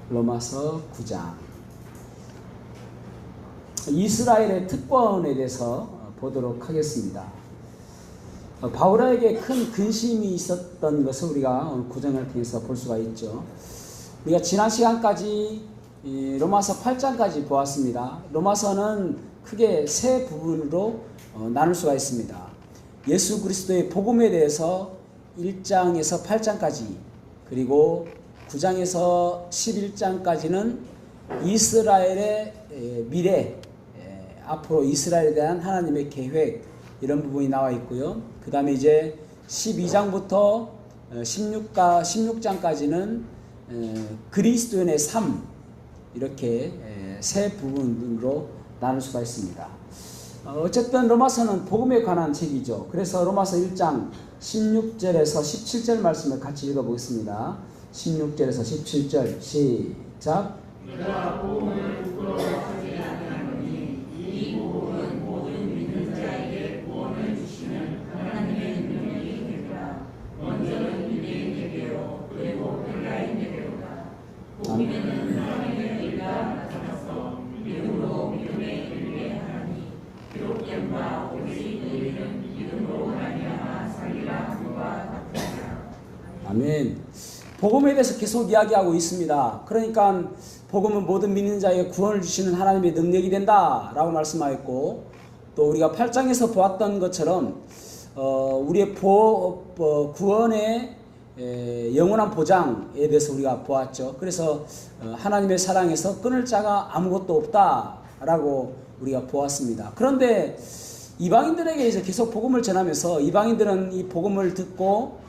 로마서 9장. 이스라엘의 특권에 대해서 보도록 하겠습니다. 바울에게 큰 근심이 있었던 것을 우리가 9장을 통해서 볼 수가 있죠. 우리가 지난 시간까지 로마서 8장까지 보았습니다. 로마서는 크게 세 부분으로 나눌 수가 있습니다. 예수 그리스도의 복음에 대해서 1장에서 8장까지, 그리고 9장에서 11장까지는 이스라엘의 미래, 앞으로 이스라엘에 대한 하나님의 계획, 이런 부분이 나와 있고요. 그 다음에 이제 12장부터 16장까지는 그리스도인의 삶, 이렇게 세 부분으로 나눌 수가 있습니다. 어쨌든 로마서는 복음에 관한 책이죠. 그래서 로마서 1장 16절에서 17절 말씀을 같이 읽어보겠습니다. 16절에서 17절 시작. 내가 복음을 부끄러워하지 아니하노니 이 복음은 모든 믿는 자에게 구원을 주시는 하나님의 능력이 되리라. 먼저는 유대인에게요, 그리고 헬라인에게로다. 복음에는 하나님의 의가 나타나서 믿음으로 믿음에 이르게 하나니 기록된 바 오직 너희는 믿음으로 말미암아 살리라 함과 같으니라. 아멘. 복음에 대해서 계속 이야기하고 있습니다. 그러니까 복음은 모든 믿는 자에게 구원을 주시는 하나님의 능력이 된다라고 말씀하였고, 또 우리가 8장에서 보았던 것처럼 우리의 구원의 영원한 보장에 대해서 우리가 보았죠. 그래서 하나님의 사랑에서 끊을 자가 아무것도 없다라고 우리가 보았습니다. 그런데 이방인들에게 이제 계속 복음을 전하면서 이방인들은 이 복음을 듣고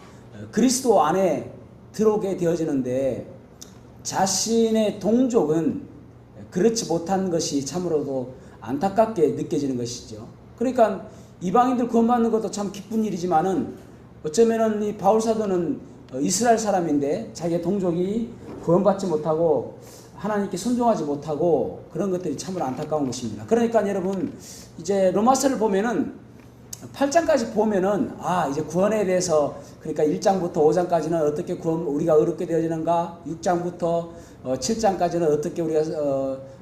그리스도 안에 들어오게 되어지는데, 자신의 동족은 그렇지 못한 것이 참으로도 안타깝게 느껴지는 것이죠. 그러니까 이방인들 구원받는 것도 참 기쁜 일이지만은, 어쩌면은 이 바울 사도는 이스라엘 사람인데 자기의 동족이 구원받지 못하고 하나님께 순종하지 못하고 그런 것들이 참으로 안타까운 것입니다. 그러니까 여러분, 이제 로마서를 보면은 8장까지 보면은 이제 구원에 대해서, 그러니까 1장부터 5장까지는 어떻게 우리가 의롭게 되어지는가, 6장부터 7장까지는 어떻게 우리가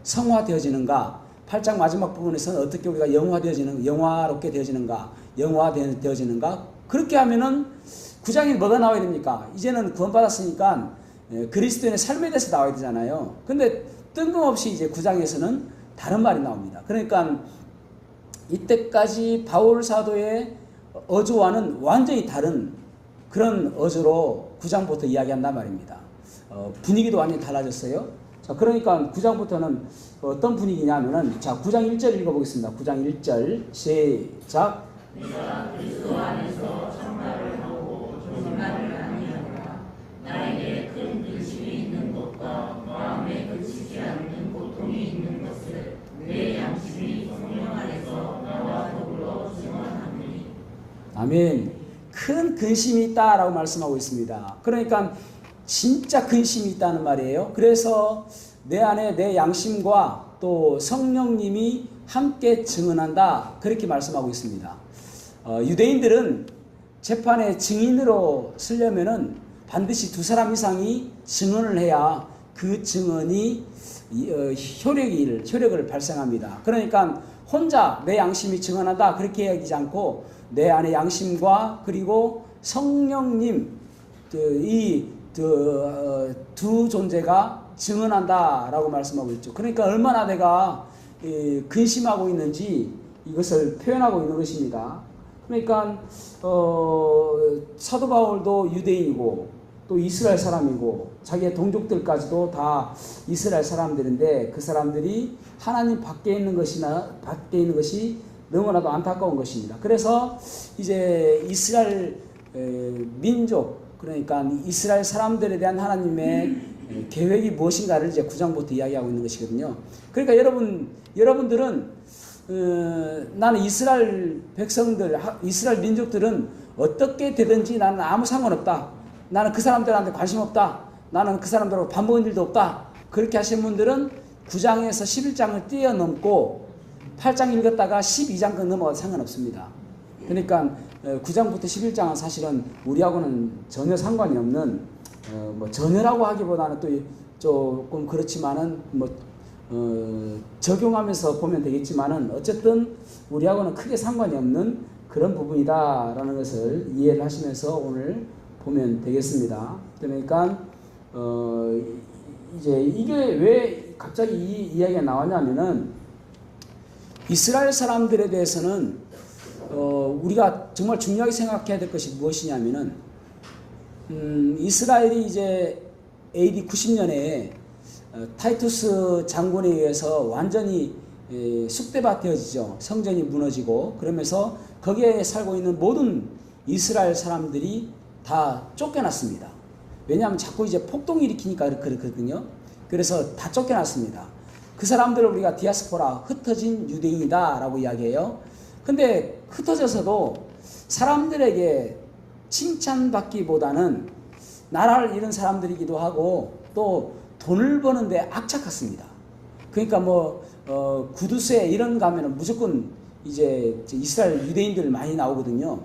성화되어지는가, 8장 마지막 부분에서는 어떻게 우리가 영화롭게 되어지는가, 영화되어지는가. 그렇게 하면은 9장에 뭐가 나와야 됩니까? 이제는 구원받았으니까 그리스도인의 삶에 대해서 나와야 되잖아요. 근데 뜬금없이 이제 9장에서는 다른 말이 나옵니다. 그러니까 이때까지 바울 사도의 어조와는 완전히 다른 그런 어조로 9장부터 이야기한단 말입니다. 분위기도 완전히 달라졌어요. 자, 그러니까 9장부터는 어떤 분위기냐면은, 자, 9장 1절 읽어보겠습니다. 9장 1절 시작. 내가 그리스도 안에서 참말을 하고 거짓말을 아니하노라. 나에게 큰 근심이 있는 것과 마음에 그치지 않는 고통이 있는 것을 내 양심이 성령 안에서 나와 더불어 증언하노니. 아멘. 큰 근심이 있다라고 말씀하고 있습니다. 그러니까 진짜 근심이 있다는 말이에요. 그래서 내 안에 내 양심과 또 성령님이 함께 증언한다, 그렇게 말씀하고 있습니다. 유대인들은 재판에 증인으로 쓰려면은 반드시 두 사람 이상이 증언을 해야 그 증언이 효력을 발생합니다. 그러니까 혼자 내 양심이 증언한다, 그렇게 얘기하지 않고 내 안의 양심과 그리고 성령님, 이 두 존재가 증언한다라고 말씀하고 있죠. 그러니까 얼마나 내가 근심하고 있는지 이것을 표현하고 있는 것입니다. 그러니까 사도 바울도 유대인이고 또 이스라엘 사람이고 자기의 동족들까지도 다 이스라엘 사람들인데, 그 사람들이 하나님 밖에 있는 것이 너무나도 안타까운 것입니다. 그래서 이제 이스라엘 민족, 그러니까 이스라엘 사람들에 대한 하나님의 계획이 무엇인가를 이제 9장부터 이야기하고 있는 것이거든요. 그러니까 여러분들은 나는 이스라엘 백성들, 이스라엘 민족들은 어떻게 되든지 나는 아무 상관없다, 나는 그 사람들한테 관심 없다, 나는 그 사람들하고 밥 먹은 일도 없다, 그렇게 하신 분들은 9장에서 11장을 뛰어넘고 8장 읽었다가 12장 넘어가도 상관없습니다. 그러니까 9장부터 11장은 사실은 우리하고는 전혀 상관이 없는, 전혀라고 하기보다는 또 조금 그렇지만은 적용하면서 보면 되겠지만은 어쨌든 우리하고는 크게 상관이 없는 그런 부분이다라는 것을 이해를 하시면서 오늘 보면 되겠습니다. 그러니까 이제 이게 왜 갑자기 이 이야기가 나왔냐면은 이스라엘 사람들에 대해서는 우리가 정말 중요하게 생각해야 될 것이 무엇이냐면은 이스라엘이 이제 AD 90년에 타이투스 장군에 의해서 완전히 쑥대밭 되어지죠. 성전이 무너지고 그러면서 거기에 살고 있는 모든 이스라엘 사람들이 다 쫓겨났습니다. 왜냐하면 자꾸 이제 폭동을 일으키니까 그렇거든요. 그래서 다 쫓겨났습니다. 그 사람들을 우리가 디아스포라, 흩어진 유대인이다 라고 이야기해요. 근데 흩어져서도 사람들에게 칭찬받기보다는 나라를 잃은 사람들이기도 하고 또 돈을 버는데 악착같습니다. 그러니까 구두쇠 이런 가면은 무조건 이제 이스라엘 유대인들 많이 나오거든요.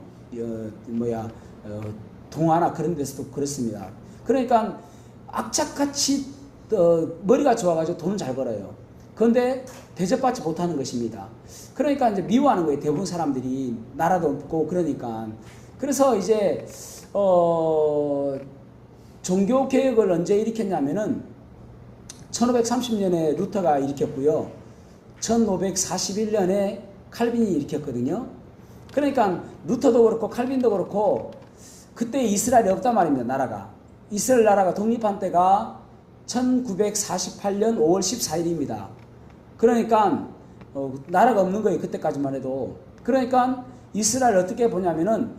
동화나 그런 데서도 그렇습니다. 그러니까 악착같이 머리가 좋아가지고 돈을 잘 벌어요. 그런데 대접받지 못하는 것입니다. 그러니까 이제 미워하는 거예요. 대부분 사람들이 나라도 없고 그러니까. 그래서 이제 종교 개혁을 언제 일으켰냐면은 1530년에 루터가 일으켰고요. 1541년에 칼빈이 일으켰거든요. 그러니까 루터도 그렇고 칼빈도 그렇고 그때 이스라엘이 없단 말입니다. 나라가. 이스라엘 나라가 독립한 때가 1948년 5월 14일입니다. 그러니까 나라가 없는 거예요. 그때까지만 해도. 그러니까 이스라엘 어떻게 보냐면은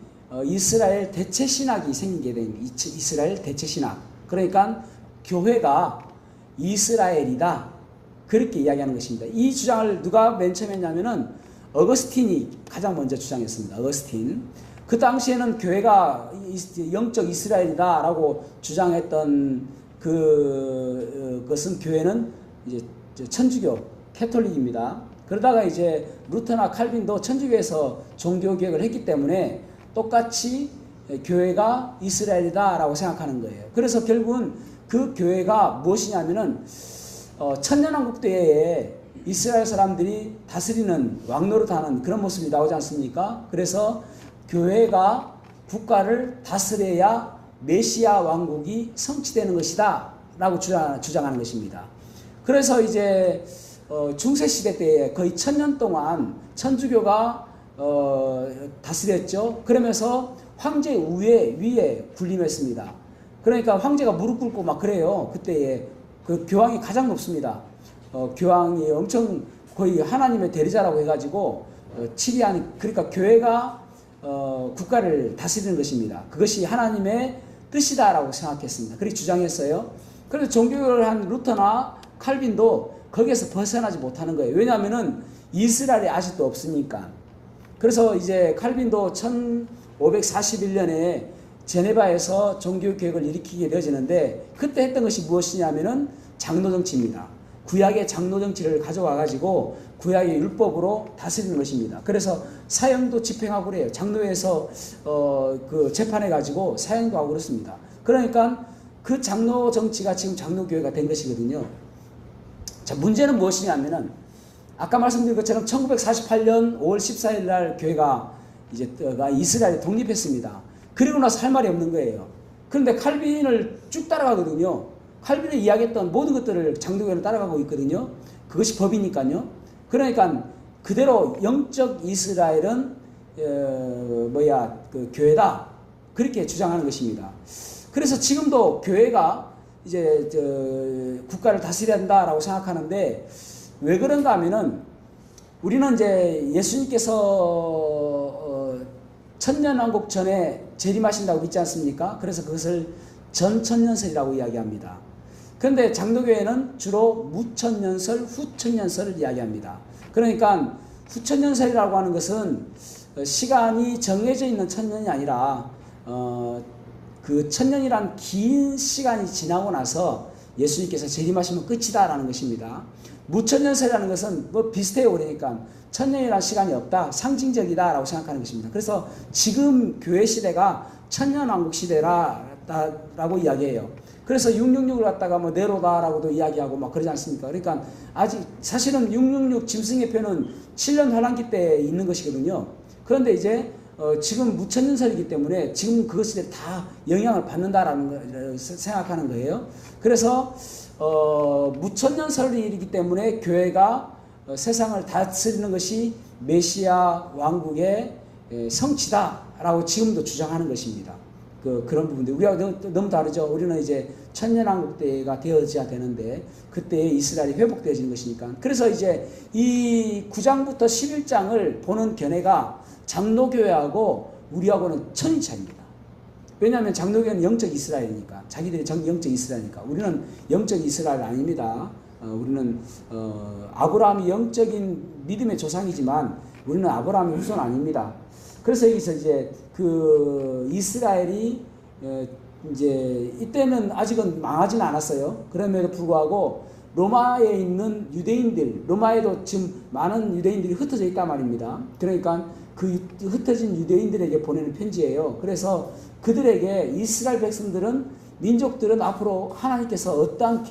이스라엘 대체 신학이 생기게 된 이스라엘 대체 신학. 그러니까 교회가 이스라엘이다. 그렇게 이야기하는 것입니다. 이 주장을 누가 맨 처음 했냐면은 어거스틴이 가장 먼저 주장했습니다. 어거스틴. 그 당시에는 교회가 영적 이스라엘이다라고 주장했던 그것은 교회는 이제 천주교 캐톨릭입니다. 그러다가 이제 루터나 칼빈도 천주교에서 종교 개혁을 했기 때문에 똑같이 교회가 이스라엘이다라고 생각하는 거예요. 그래서 결국은 그 교회가 무엇이냐면은 천년왕국 때에 이스라엘 사람들이 다스리는 왕노릇하는 그런 모습이 나오지 않습니까? 그래서 교회가 국가를 다스려야 메시아 왕국이 성취되는 것이다 라고 주장하는 것입니다. 그래서 이제 중세시대 때에 거의 1000년 동안 천주교가 다스렸죠. 그러면서 황제 위에 군림했습니다. 그러니까 황제가 무릎 꿇고 막 그래요. 그때에 그 교황이 가장 높습니다. 교황이 엄청 거의 하나님의 대리자라고 해가지고 치리하는, 그러니까 교회가 국가를 다스리는 것입니다. 그것이 하나님의 뜻이다라고 생각했습니다. 그렇게 주장했어요. 그래서 종교를 한 루터나 칼빈도 거기에서 벗어나지 못하는 거예요. 왜냐하면은 이스라엘이 아직도 없으니까. 그래서 이제 칼빈도 1541년에 제네바에서 종교개혁을 일으키게 되어지는데 그때 했던 것이 무엇이냐면은 장로정치입니다. 구약의 장로정치를 가져와 가지고 구약의 율법으로 다스리는 것입니다. 그래서 사형도 집행하고 그래요. 장로회에서 그 재판해 가지고 사형도 하고 그렇습니다. 그러니까 그 장로정치가 지금 장로교회가 된 것이거든요. 자, 문제는 무엇이냐면은 아까 말씀드린 것처럼 1948년 5월 14일 날 교회가 이제 이스라엘에 독립했습니다. 그리고 나서 할 말이 없는 거예요. 그런데 칼빈을 쭉 따라가거든요. 칼빈이 이야기했던 모든 것들을 장로교회는 따라가고 있거든요. 그것이 법이니까요. 그러니까 그대로 영적 이스라엘은 그 교회다. 그렇게 주장하는 것입니다. 그래서 지금도 교회가 이제 국가를 다스려야 한다라고 생각하는데 왜 그런가 하면은 우리는 이제 예수님께서 천년왕국 전에 재림하신다고 믿지 않습니까? 그래서 그것을 전천년설이라고 이야기합니다. 그런데 장로교회는 주로 무천년설, 후천년설을 이야기합니다. 그러니까 후천년설이라고 하는 것은 시간이 정해져 있는 천년이 아니라 그 천년이란 긴 시간이 지나고 나서 예수님께서 재림하시면 끝이다라는 것입니다. 무천년설이라는 것은 뭐 비슷해요. 그러니까 천년이라는 시간이 없다, 상징적이다라고 생각하는 것입니다. 그래서 지금 교회 시대가 천년왕국 시대라고 이야기해요. 그래서 666을 갖다가 뭐 네로다라고도 이야기하고 막 그러지 않습니까? 그러니까 아직 사실은 666 짐승의 표는 7년 환란기 때 있는 것이거든요. 그런데 이제 지금 무천년설이기 때문에 지금 그것에 다 영향을 받는다라는 걸 생각하는 거예요. 그래서 무천년설이기 때문에 교회가 세상을 다스리는 것이 메시아 왕국의 성취다라고 지금도 주장하는 것입니다. 그런 부분들 우리가 너무 다르죠. 우리는 이제 천년왕국 때가 되어져야 되는데 그때 이스라엘이 회복되어지는 것이니까. 그래서 이제 이 9장부터 11장을 보는 견해가 장로교회하고 우리하고는 천이 차이입니다. 왜냐하면 장로교회는 영적 이스라엘이니까, 자기들이 영적 이스라엘이니까. 우리는 영적 이스라엘 아닙니다. 우리는 아브라함이 영적인 믿음의 조상이지만 우리는 아브라함의 후손 아닙니다. 그래서 여기서 이제 그 이스라엘이 이제 이때는 아직은 망하지는 않았어요. 그럼에도 불구하고 로마에 있는 유대인들, 로마에도 지금 많은 유대인들이 흩어져 있단 말입니다. 그러니까 그 흩어진 유대인들에게 보내는 편지예요. 그래서 그들에게 이스라엘 백성들은, 민족들은 앞으로 하나님께서 어떠한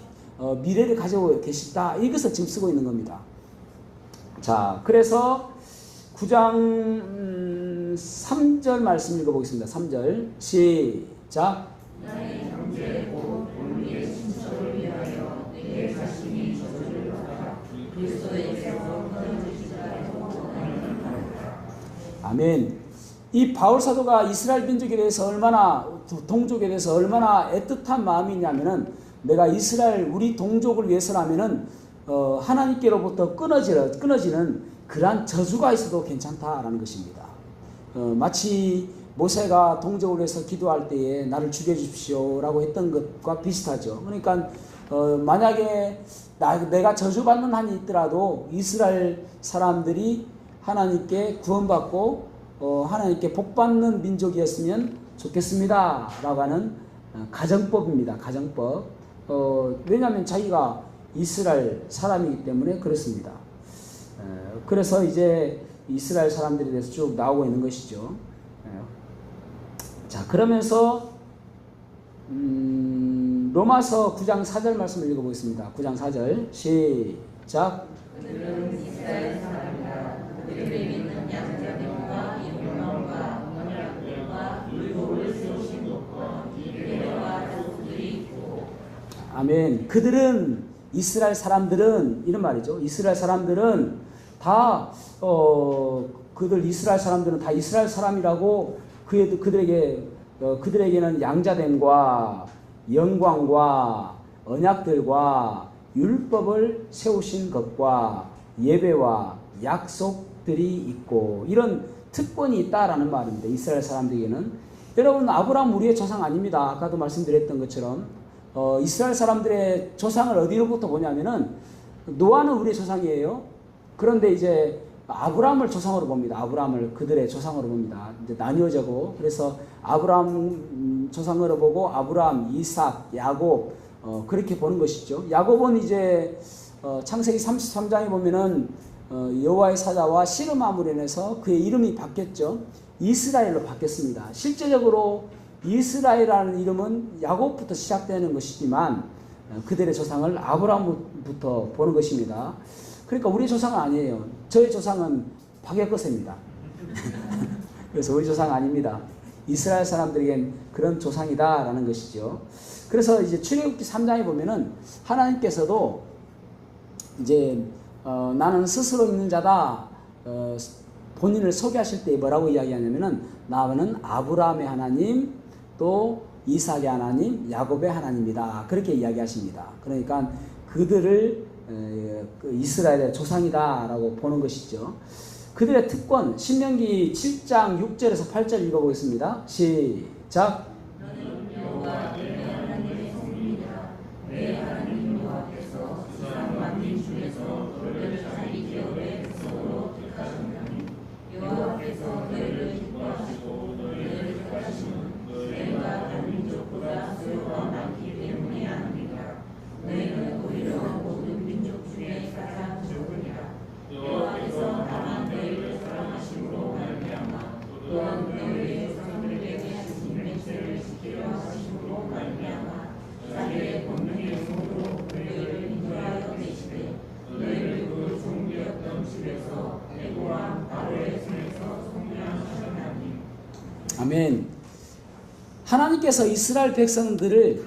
미래를 가지고 계시다, 이것을 지금 쓰고 있는 겁니다. 자, 그래서 9장 3절 말씀 읽어보겠습니다. 3절 시작. 나의 형제고 우리의 친척을 위하여 내 자신이 저주를 받아 그리스도에게서 아멘. 이 바울 사도가 이스라엘 민족에 대해서 얼마나, 동족에 대해서 얼마나 애틋한 마음이냐면은, 내가 이스라엘 우리 동족을 위해서라면은 하나님께로부터 끊어지는 그러한 저주가 있어도 괜찮다라는 것입니다. 마치 모세가 동족을 위해서 기도할 때에 나를 죽여주십시오라고 했던 것과 비슷하죠. 그러니까 만약에 내가 저주받는 한이 있더라도 이스라엘 사람들이 하나님께 구원받고 하나님께 복받는 민족이었으면 좋겠습니다 라고 하는 가정법입니다. 가정법. 왜냐하면 자기가 이스라엘 사람이기 때문에 그렇습니다. 그래서 이제 이스라엘 사람들에 대해서 쭉 나오고 있는 것이죠. 자, 그러면서 로마서 9장 4절 말씀을 읽어보겠습니다. 9장 4절 시작. 그들은 이스라엘 사람이라. 그들의 믿는 양자들과 영광과 언약들과 율법을 세우신 것과 이레와 자손들이 있고. 아멘. 그들은, 이스라엘 사람들은, 이런 말이죠. 이스라엘 사람들은 다 그들 이스라엘 사람들은 다 이스라엘 사람이라고 그들에게는 양자됨과 영광과 언약들과 율법을 세우신 것과 예배와 약속들이 있고, 이런 특권이 있다라는 말입니다. 이스라엘 사람들에게는. 여러분, 아브라함 우리의 조상 아닙니다. 아까도 말씀드렸던 것처럼 이스라엘 사람들의 조상을 어디로부터 보냐면은 노아는 우리의 조상이에요. 그런데 이제 아브라함을 조상으로 봅니다. 아브라함을 그들의 조상으로 봅니다. 이제 나뉘어져고, 그래서 아브라함 조상으로 보고 아브라함, 이삭, 야곱 그렇게 보는 것이죠. 야곱은 이제 창세기 33장에 보면은 여호와의 사자와 씨름함으로 인해서 그의 이름이 바뀌었죠. 이스라엘로 바뀌었습니다. 실제적으로 이스라엘이라는 이름은 야곱부터 시작되는 것이지만 그들의 조상을 아브라함부터 보는 것입니다. 그러니까 우리 조상은 아니에요. 저의 조상은 박약거세입니다. 그래서 우리 조상 아닙니다. 이스라엘 사람들에겐 그런 조상이다라는 것이죠. 그래서 이제 출애굽기 3장에 보면은 하나님께서도 이제 나는 스스로 있는 자다, 본인을 소개하실 때 뭐라고 이야기하냐면은 나는 아브라함의 하나님, 또 이삭의 하나님, 야곱의 하나님이다, 그렇게 이야기하십니다. 그러니까 그들을 이스라엘의 조상이다라고 보는 것이죠. 그들의 특권, 신명기 7장 6절에서 8절 읽어보겠습니다. 시작. 너는 여호와 내 하나님의 성민이라. 내 하나님 여호와께서 세상 만민 중에서 너를 자기 기업의 백성으로 택하셨나니 여호와께서 너희를 기뻐하시고 너희를 택하심은 내가 다른 민족보다 수요가 많기 때문이 아닙니다. 너희는 오히려 모든 민족 중에 가장 적으니라. 여호와께서 다만 너희를 사랑하심으로 말미암아 또한 너희의 조상들에게 하신 맹세를 아멘. 하나님께서 이스라엘 백성들을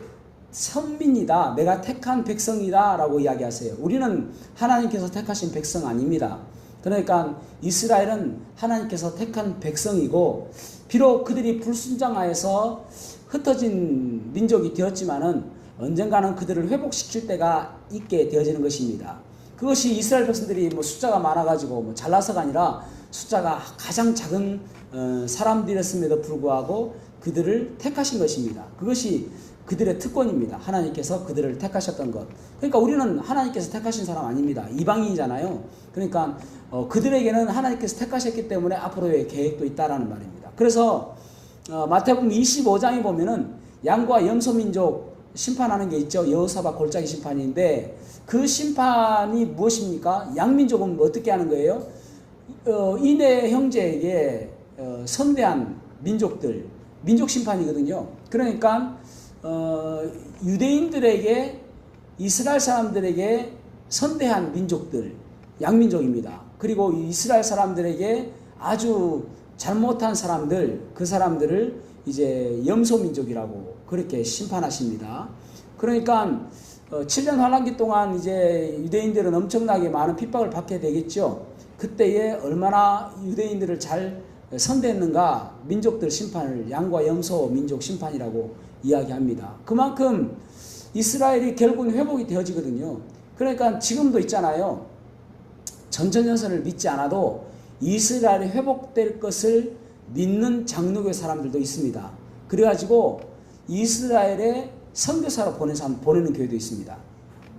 선민이다, 내가 택한 백성이다 라고 이야기하세요. 우리는 하나님께서 택하신 백성 아닙니다. 그러니까 이스라엘은 하나님께서 택한 백성이고, 비록 그들이 불순종하여서 흩어진 민족이 되었지만은 언젠가는 그들을 회복시킬 때가 있게 되어지는 것입니다. 그것이 이스라엘 백성들이 뭐 숫자가 많아가지고 뭐 잘나서가 아니라 숫자가 가장 작은 사람들이었음에도 불구하고 그들을 택하신 것입니다. 그것이 그들의 특권입니다. 하나님께서 그들을 택하셨던 것. 그러니까 우리는 하나님께서 택하신 사람 아닙니다. 이방인이잖아요. 그러니까 그들에게는 하나님께서 택하셨기 때문에 앞으로의 계획도 있다라는 말입니다. 그래서 마태복음 25장에 보면은 양과 염소 민족 심판하는 게 있죠. 여호사밧 골짜기 심판인데, 그 심판이 무엇입니까? 양민족은 어떻게 하는 거예요? 이내 형제에게 선대한 민족들, 민족 심판이거든요. 그러니까 유대인들에게, 이스라엘 사람들에게 선대한 민족들, 양민족입니다. 그리고 이스라엘 사람들에게 아주 잘못한 사람들, 그 사람들을 이제 염소민족이라고 그렇게 심판하십니다. 그러니까 7년 환란기 동안 이제 유대인들은 엄청나게 많은 핍박을 받게 되겠죠. 그때에 얼마나 유대인들을 잘 선대했는가, 민족들 심판을 양과 염소 민족 심판이라고 이야기합니다. 그만큼 이스라엘이 결국은 회복이 되어지거든요. 그러니까 지금도 있잖아요. 전천전선을 믿지 않아도 이스라엘이 회복될 것을 믿는 장로교 사람들도 있습니다. 그래가지고 이스라엘에 선교사로 보내는 교회도 있습니다.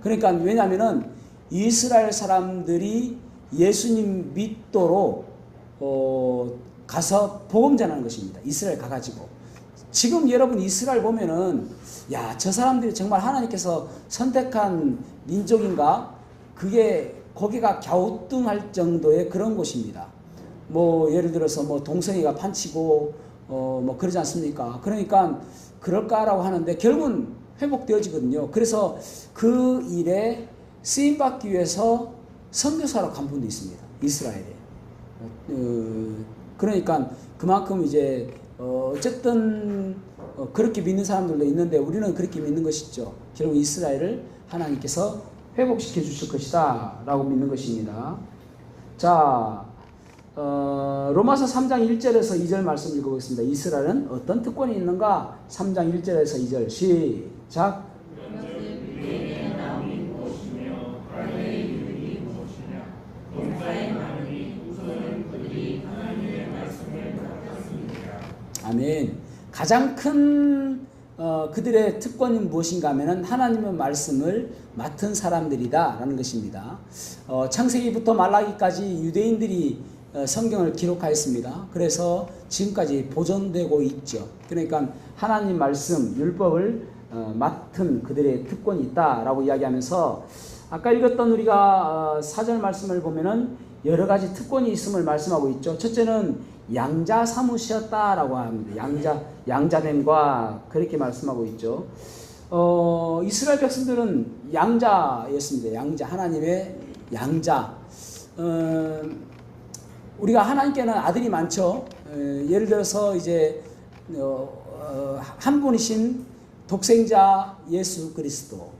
그러니까 왜냐하면은 이스라엘 사람들이 예수님 믿도록 가서 복음 전하는 것입니다. 이스라엘 가가지고. 지금 여러분 이스라엘 보면은, 야, 저 사람들이 정말 하나님께서 선택한 민족인가? 그게 거기가 갸우뚱할 정도의 그런 곳입니다. 뭐 예를 들어서 뭐 동성애가 판치고 뭐 그러지 않습니까? 그러니까 그럴까라고 하는데 결국은 회복되어지거든요. 그래서 그 일에 쓰임받기 위해서 선교사로 간 분도 있습니다. 이스라엘에. 그러니까 그만큼 이제 어쨌든 그렇게 믿는 사람들도 있는데, 우리는 그렇게 믿는 것이죠. 결국 이스라엘을 하나님께서 회복시켜 주실 것이다 라고 믿는 것입니다. 자, 로마서 3장 1절에서 2절 말씀 읽어보겠습니다. 이스라엘은 어떤 특권이 있는가? 3장 1절에서 2절 시작. 아멘. 가장 큰 그들의 특권이 무엇인가 하면은 하나님의 말씀을 맡은 사람들이다 라는 것입니다. 창세기부터 말라기까지 유대인들이 성경을 기록하였습니다. 그래서 지금까지 보존되고 있죠. 그러니까 하나님 말씀, 율법을 맡은 그들의 특권이 있다라고 이야기하면서, 아까 읽었던 우리가 4절 말씀을 보면은 여러 가지 특권이 있음을 말씀하고 있죠. 첫째는 양자 삼으셨다라고 합니다. 양자됨과 그렇게 말씀하고 있죠. 이스라엘 백성들은 양자였습니다. 양자, 하나님의 양자. 우리가 하나님께는 아들이 많죠. 예를 들어서 이제 한 분이신 독생자 예수 그리스도.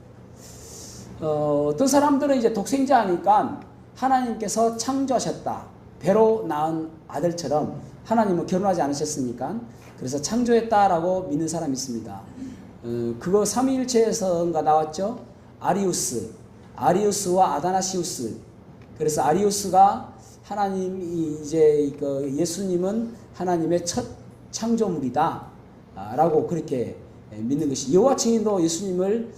어떤 사람들은 이제 독생자니까 하나님께서 창조하셨다. 배로 낳은 아들처럼 하나님은 결혼하지 않으셨으니까 그래서 창조했다라고 믿는 사람이 있습니다. 그거 삼위일체에서인가 나왔죠. 아리우스와 아다나시우스. 그래서 아리우스가 하나님이 이제 예수님은 하나님의 첫 창조물이다 라고 그렇게 믿는 것이, 여호와 증인도 예수님을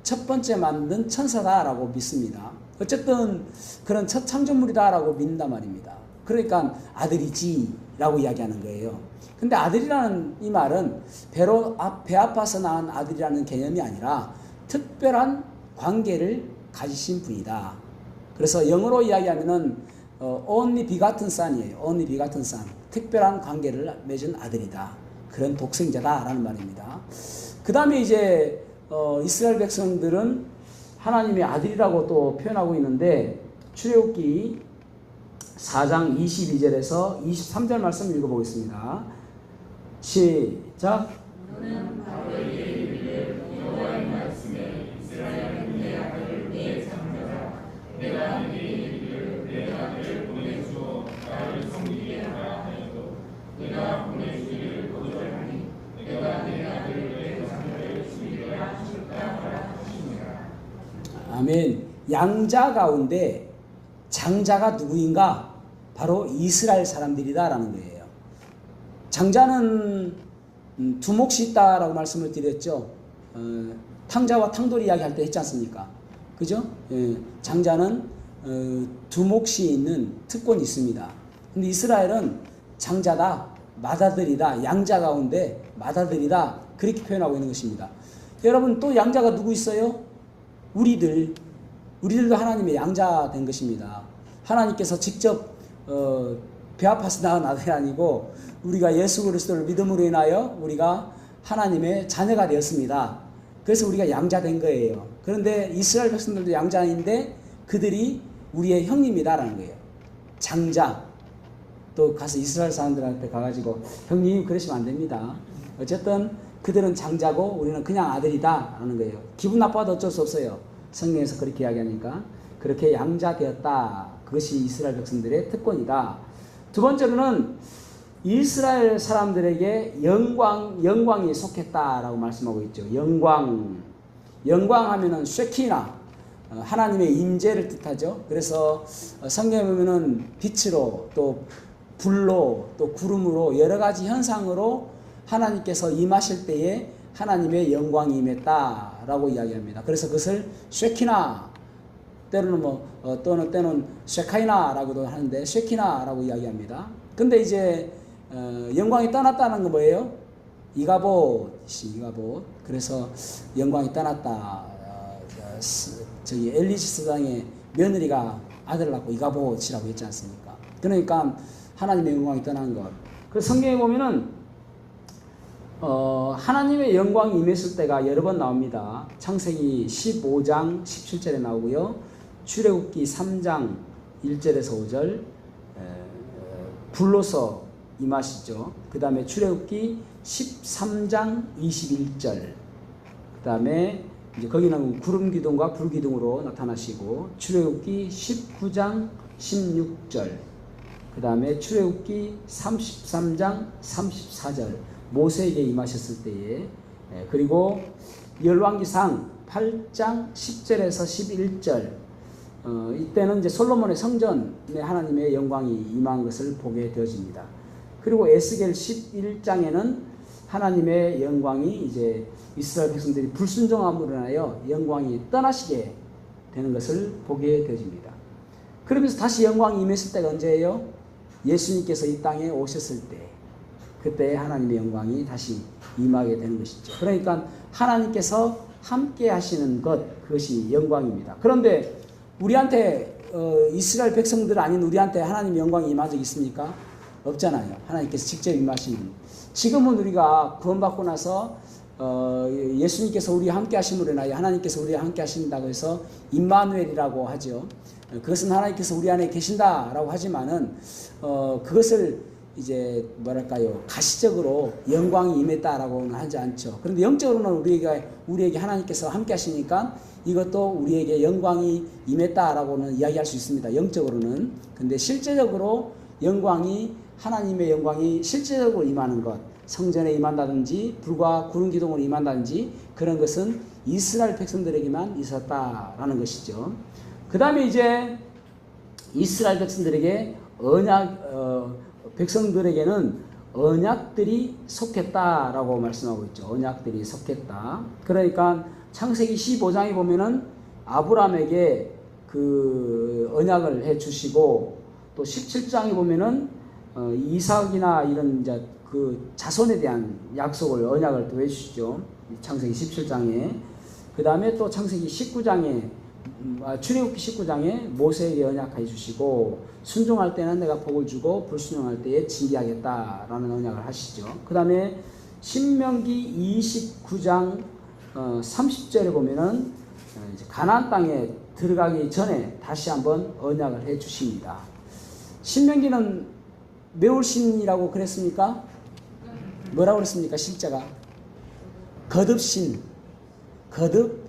첫 번째 만든 천사다라고 믿습니다. 어쨌든 그런 첫 창조물이다라고 믿는단 말입니다. 그러니까 아들이지라고 이야기하는 거예요. 근데 아들이라는 이 말은 배 아파서 낳은 아들이라는 개념이 아니라 특별한 관계를 가지신 분이다. 그래서 영어로 이야기하면은 only begotten son이에요. only begotten son. 특별한 관계를 맺은 아들이다. 그런 독생자다라는 말입니다. 그 다음에 이제 이스라엘 백성들은 하나님의 아들이라고 또 표현하고 있는데, 출애굽기 4장 22절에서 23절 말씀 읽어보겠습니다. 시작. 너는 바로에게 이르기를 여호와의 말씀에 이스라엘은 내 아들 내 장자라. 내가 내게 이르기를 내 아들을 보내주어 나를 섬기게 하라 하여도 내가 보내주기를 거절하니 내가 내 아들 내 장자를 죽이리라 하셨다 하라 하시니라. 아멘. 양자 가운데 장자가 누구인가? 바로 이스라엘 사람들이다라는 거예요. 장자는 두 몫이 있다라고 말씀을 드렸죠. 탕자와 탕돌이 이야기할 때 했지 않습니까? 그죠? 예, 장자는 두 몫이 있는 특권이 있습니다. 근데 이스라엘은 장자다, 맏아들이다, 양자 가운데 맏아들이다, 그렇게 표현하고 있는 것입니다. 여러분, 또 양자가 누구 있어요? 우리들도 하나님의 양자 된 것입니다. 하나님께서 직접 배 아파서 낳은 아들이 아니고 우리가 예수 그리스도를 믿음으로 인하여 우리가 하나님의 자녀가 되었습니다. 그래서 우리가 양자 된 거예요. 그런데 이스라엘 백성들도 양자인데 그들이 우리의 형님이다라는 거예요. 장자. 또 가서 이스라엘 사람들한테 가가지고 형님 그러시면 안 됩니다. 어쨌든 그들은 장자고 우리는 그냥 아들이다 라는 거예요. 기분 나빠도 어쩔 수 없어요. 성경에서 그렇게 이야기하니까. 그렇게 양자 되었다. 그것이 이스라엘 백성들의 특권이다. 두 번째로는 이스라엘 사람들에게 영광이 속했다라고 말씀하고 있죠. 영광 하면은 쉐키나, 하나님의 임재를 뜻하죠. 그래서 성경에 보면은 빛으로 또 불로 또 구름으로 여러 가지 현상으로 하나님께서 임하실 때에 하나님의 영광이 임했다라고 이야기합니다. 그래서 그것을 쉐키나, 때로는 때는 쉐카이나라고도 하는데 쉐키나라고 이야기합니다. 근데 이제 영광이 떠났다는 건 뭐예요? 이가봇. 그래서 영광이 떠났다. 저기 엘리시스 왕의 며느리가 아들을 낳고 이가봇이라고 했지 않습니까? 그러니까 하나님의 영광이 떠난 것. 그래서 성경에 보면은 하나님의 영광이 임했을 때가 여러 번 나옵니다. 창세기 15장 17절에 나오고요. 출애굽기 3장 1절에서 5절 불로서 임하시죠. 그 다음에 출애굽기 13장 21절, 그 다음에 이제 거기는 구름 기둥과 불 기둥으로 나타나시고, 출애굽기 19장 16절, 그 다음에 출애굽기 33장 34절 모세에게 임하셨을 때에, 그리고 열왕기상 8장 10절에서 11절 이때는 이제 솔로몬의 성전에 하나님의 영광이 임한 것을 보게 되어집니다. 그리고 에스겔 11장에는 하나님의 영광이 이제 이스라엘 백성들이 불순종함으로 인하여 영광이 떠나시게 되는 것을 보게 되어집니다. 그러면서 다시 영광이 임했을 때가 언제예요? 예수님께서 이 땅에 오셨을 때, 그때 하나님의 영광이 다시 임하게 되는 것이죠. 그러니까 하나님께서 함께 하시는 것, 그것이 영광입니다. 그런데 우리한테 이스라엘 백성들 아닌 우리한테 하나님의 영광이 임한 적 있습니까? 없잖아요. 하나님께서 직접 임하시는. 지금은 우리가 구원받고 나서 예수님께서 우리와 함께 하심으로 인하여 하나님께서 우리와 함께 하신다고 해서 임마누엘이라고 하죠. 그것은 하나님께서 우리 안에 계신다라고 하지만은 그것을 이제 뭐랄까요, 가시적으로 영광이 임했다라고는 하지 않죠. 그런데 영적으로는 우리에게 하나님께서 함께 하시니까 이것도 우리에게 영광이 임했다라고는 이야기할 수 있습니다. 영적으로는. 근데 실제적으로 하나님의 영광이 실제적으로 임하는 것, 성전에 임한다든지 불과 구름 기둥으로 임한다든지 그런 것은 이스라엘 백성들에게만 있었다라는 것이죠. 그 다음에 이제 이스라엘 백성들에게 백성들에게는 언약들이 속했다라고 말씀하고 있죠. 언약들이 속했다. 그러니까 창세기 15장에 보면은 아브라함에게 그 언약을 해 주시고, 또 17장에 보면은 이삭이나 이런 이제 그 자손에 대한 약속을, 언약을 또 해주시죠. 창세기 17장에. 그 다음에 또 창세기 19장에, 출애굽기 19장에 모세에게 언약해 주시고, 순종할 때는 내가 복을 주고 불순종할 때에 징계하겠다라는 언약을 하시죠. 그 다음에 신명기 29장 30절에 보면은 이제 가나안 땅에 들어가기 전에 다시 한번 언약을 해 주십니다. 신명기는 매울 신이라고 그랬습니까? 뭐라고 그랬습니까? 실자가 거듭신, 거듭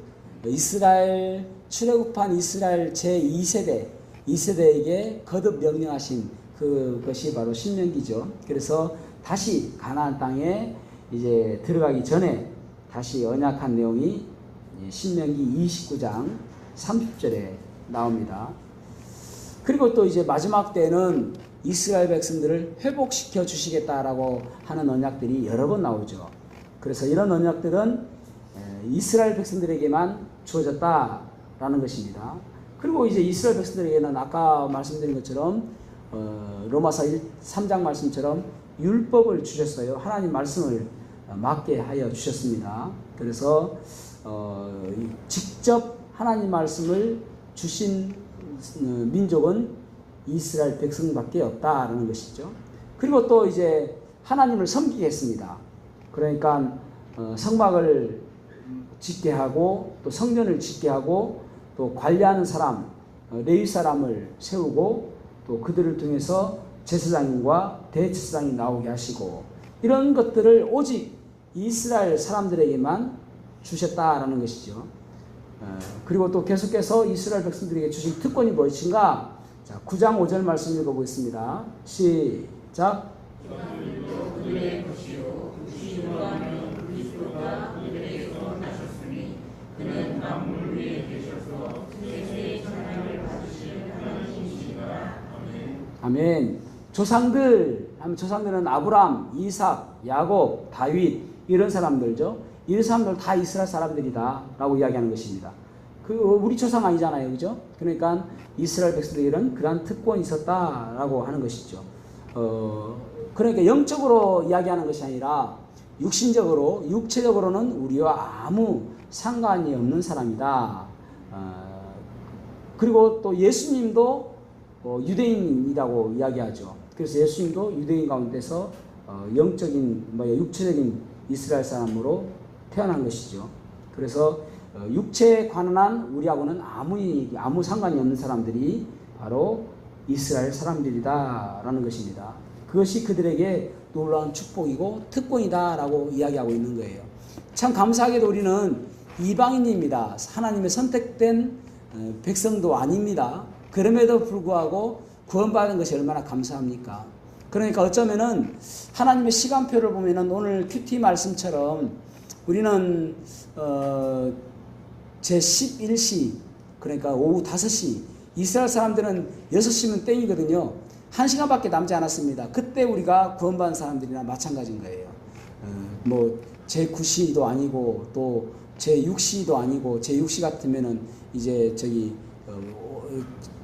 이스라엘 출애굽한 이스라엘 제2세대 이세대에게 거듭 명령하신 그것이 바로 신명기죠. 그래서 다시 가나안 땅에 이제 들어가기 전에 다시 언약한 내용이 신명기 29장 30절에 나옵니다. 그리고 또 이제 마지막 때는 이스라엘 백성들을 회복시켜 주시겠다라고 하는 언약들이 여러 번 나오죠. 그래서 이런 언약들은 이스라엘 백성들에게만 주어졌다라는 것입니다. 그리고 이제 이스라엘 백성들에게는 아까 말씀드린 것처럼 로마서 3장 말씀처럼 율법을 주셨어요. 하나님 말씀을 맡게 하여 주셨습니다. 그래서 직접 하나님 말씀을 주신 민족은 이스라엘 백성밖에 없다라는 것이죠. 그리고 또 이제 하나님을 섬기게 했습니다. 그러니까 성막을 짓게 하고 또 성전을 짓게 하고 또 관리하는 사람, 레위 사람을 세우고 또 그들을 통해서 제사장과 대제사장이 나오게 하시고 이런 것들을 오직 이스라엘 사람들에게만 주셨다라는 것이죠. 그리고 또 계속해서 이스라엘 백성들에게 주신 특권이 무엇인가? 자, 9장 5절 말씀 읽어보겠습니다. 시작. 그들의 것이요 그리스도와는 그리스도가 그들에게서 나셨으니 그는 만물 위에 계셔서 세세의 찬양을 받으실 하나님이시니라. 아멘. 아멘. 조상들은 아브람, 이삭, 야곱, 다윗 이런 사람들죠. 이런 사람들 다 이스라엘 사람들이다라고 이야기하는 것입니다. 우리 조상 아니잖아요, 그죠? 그러니까 이스라엘 백성들에게는 그러한 특권이 있었다라고 하는 것이죠. 그러니까 영적으로 이야기하는 것이 아니라 육신적으로, 육체적으로는 우리와 아무 상관이 없는 사람이다. 그리고 또 예수님도 유대인이라고 이야기하죠. 그래서 예수님도 유대인 가운데서 영적인, 육체적인 이스라엘 사람으로 태어난 것이죠. 그래서 육체에 관한 우리하고는 아무 상관이 없는 사람들이 바로 이스라엘 사람들이다라는 것입니다. 그것이 그들에게 놀라운 축복이고 특권이다라고 이야기하고 있는 거예요. 참 감사하게도 우리는 이방인입니다. 하나님의 선택된 백성도 아닙니다. 그럼에도 불구하고 구원받은 것이 얼마나 감사합니까? 그러니까 어쩌면은 하나님의 시간표를 보면은 오늘 큐티 말씀처럼 우리는 제11시 그러니까 오후 5시 이스라엘 사람들은 6시면 땡이거든요. 1시간밖에 남지 않았습니다. 그때 우리가 구원받은 사람들이나 마찬가지인 거예요. 뭐 제9시도 아니고 또 제6시도 아니고 제6시 같으면은 이제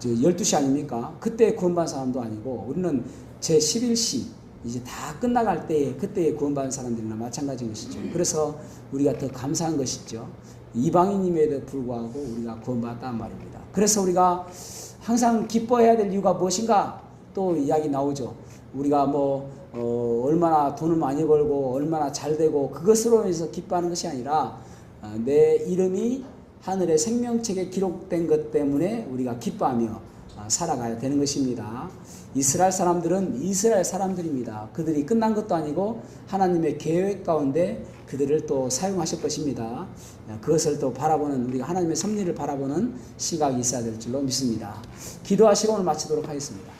12시 아닙니까? 그때 구원받은 사람도 아니고 우리는 제11시 이제 다 끝나갈 때에 그때에 구원받은 사람들이나 마찬가지인 것이죠. 그래서 우리가 더 감사한 것이죠. 이방인임에도 불구하고 우리가 구원받았단 말입니다. 그래서 우리가 항상 기뻐해야 될 이유가 무엇인가? 또 이야기 나오죠. 우리가 얼마나 돈을 많이 벌고 얼마나 잘 되고 그것으로 해서 기뻐하는 것이 아니라 내 이름이 하늘의 생명책에 기록된 것 때문에 우리가 기뻐하며 살아가야 되는 것입니다. 이스라엘 사람들은 이스라엘 사람들입니다. 그들이 끝난 것도 아니고 하나님의 계획 가운데 그들을 또 사용하실 것입니다. 그것을 또 바라보는 우리가 하나님의 섭리를 바라보는 시각이 있어야 될 줄로 믿습니다. 기도하시고 오늘 마치도록 하겠습니다.